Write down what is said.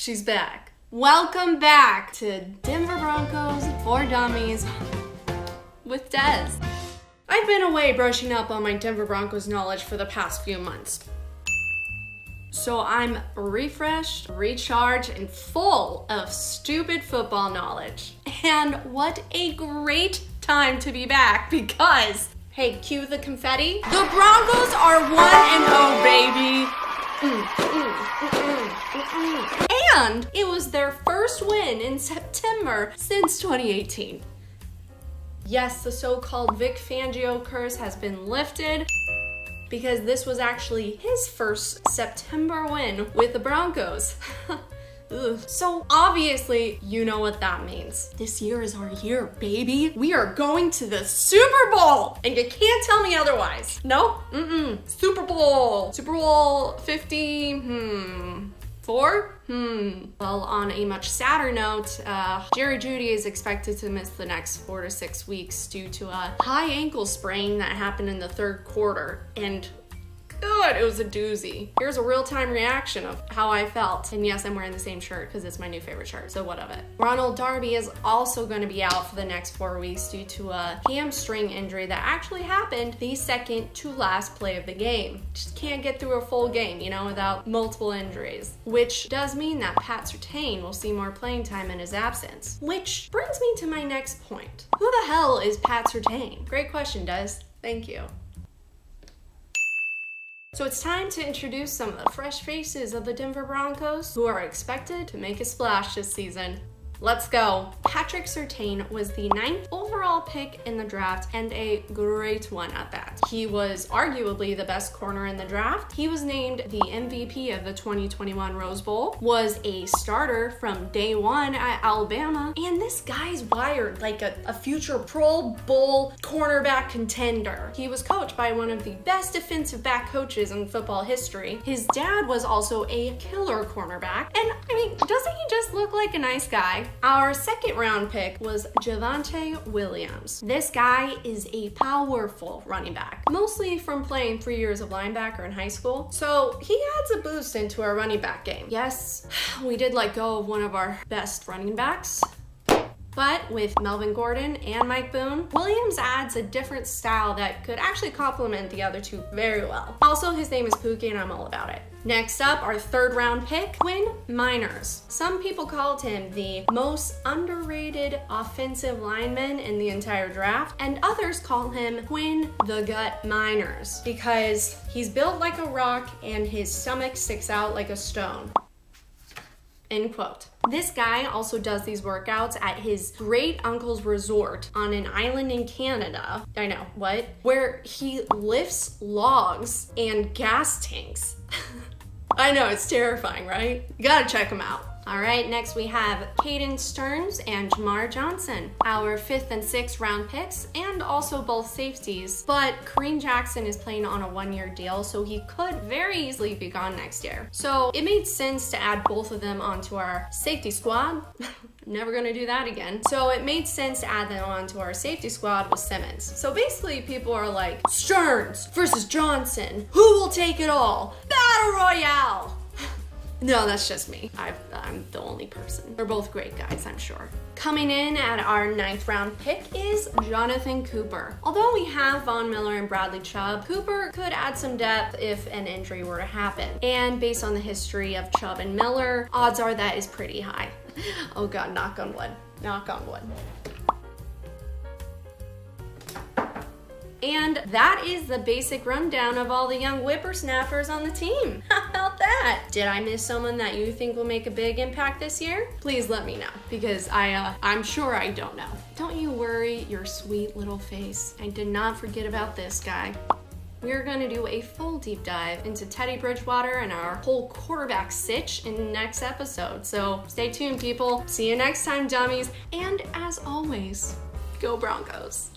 She's back. Welcome back to Denver Broncos for Dummies with Des. I've been away brushing up on my Denver Broncos knowledge for the past few months. So I'm refreshed, recharged, and full of stupid football knowledge. And what a great time to be back because, hey, cue the confetti. The Broncos are 1-0, baby. And it was their first win in September since 2018. Yes, the so-called Vic Fangio curse has been lifted because this was actually his first September win with the Broncos. So obviously, you know what that means. This year is our year, baby. We are going to the Super Bowl, and you can't tell me otherwise. No? Super Bowl. Super Bowl 54? Well, on a much sadder note, Judy is expected to miss the next 4 to 6 weeks due to a high ankle sprain that happened in the third quarter. And God, it was a doozy. Here's a real-time reaction of how I felt. And yes, I'm wearing the same shirt because it's my new favorite shirt, so what of it? Ronald Darby is also going to be out for the next 4 weeks due to a hamstring injury that actually happened the second to last play of the game. Just can't get through a full game, you know, without multiple injuries. Which does mean that Pat Surtain will see more playing time in his absence. Which brings me to my next point. Who the hell is Pat Surtain? Great question, Des. Thank you. So it's time to introduce some of the fresh faces of the Denver Broncos who are expected to make a splash this season. Let's go. Patrick Surtain was the 9th overall pick in the draft and a great one at that. He was arguably the best corner in the draft. He was named the MVP of the 2021 Rose Bowl, was a starter from day one at Alabama, and this guy's wired like a future Pro Bowl cornerback contender. He was coached by one of the best defensive back coaches in football history. His dad was also a killer cornerback, and I mean, doesn't he just look like a nice guy? Our second round pick was Javonte Williams. This guy is a powerful running back, mostly from playing 3 years of linebacker in high school. So he adds a boost into our running back game. Yes, we did let go of one of our best running backs, but with Melvin Gordon and Mike Boone, Williams adds a different style that could actually complement the other two very well. Also, his name is Pookie and I'm all about it. Next up, our third round pick, Quinn Miners. Some people called him the most underrated offensive lineman in the entire draft, and others call him Quinn the Gut Miners because he's built like a rock and his stomach sticks out like a stone. End quote. This guy also does these workouts at his great uncle's resort on an island in Canada. I know, what? Where he lifts logs and gas tanks. I know, it's terrifying, right? You gotta check him out. All right, next we have Kaden Stearns and Jamar Johnson, our 5th and 6th round picks, and also both safeties. But Kareem Jackson is playing on a 1-year deal, so he could very easily be gone next year. So it made sense to add both of them onto our safety squad. Never gonna do that again. So it made sense to add them onto our safety squad with Simmons. So basically people are like, Stearns versus Johnson, who will take it all? Battle Royale! No, that's just me. I'm the only person. They're both great guys, I'm sure. Coming in at our 9th round pick is Jonathan Cooper. Although we have Von Miller and Bradley Chubb, Cooper could add some depth if an injury were to happen. And based on the history of Chubb and Miller, odds are that is pretty high. Oh God, knock on wood. Knock on wood. And that is the basic rundown of all the young whippersnappers on the team. How about that? Did I miss someone that you think will make a big impact this year? Please let me know, because I'm sure I don't know. Don't you worry your sweet little face. I did not forget about this guy. We're gonna do a full deep dive into Teddy Bridgewater and our whole quarterback sitch in the next episode. So stay tuned, people. See you next time, dummies. And as always, go Broncos.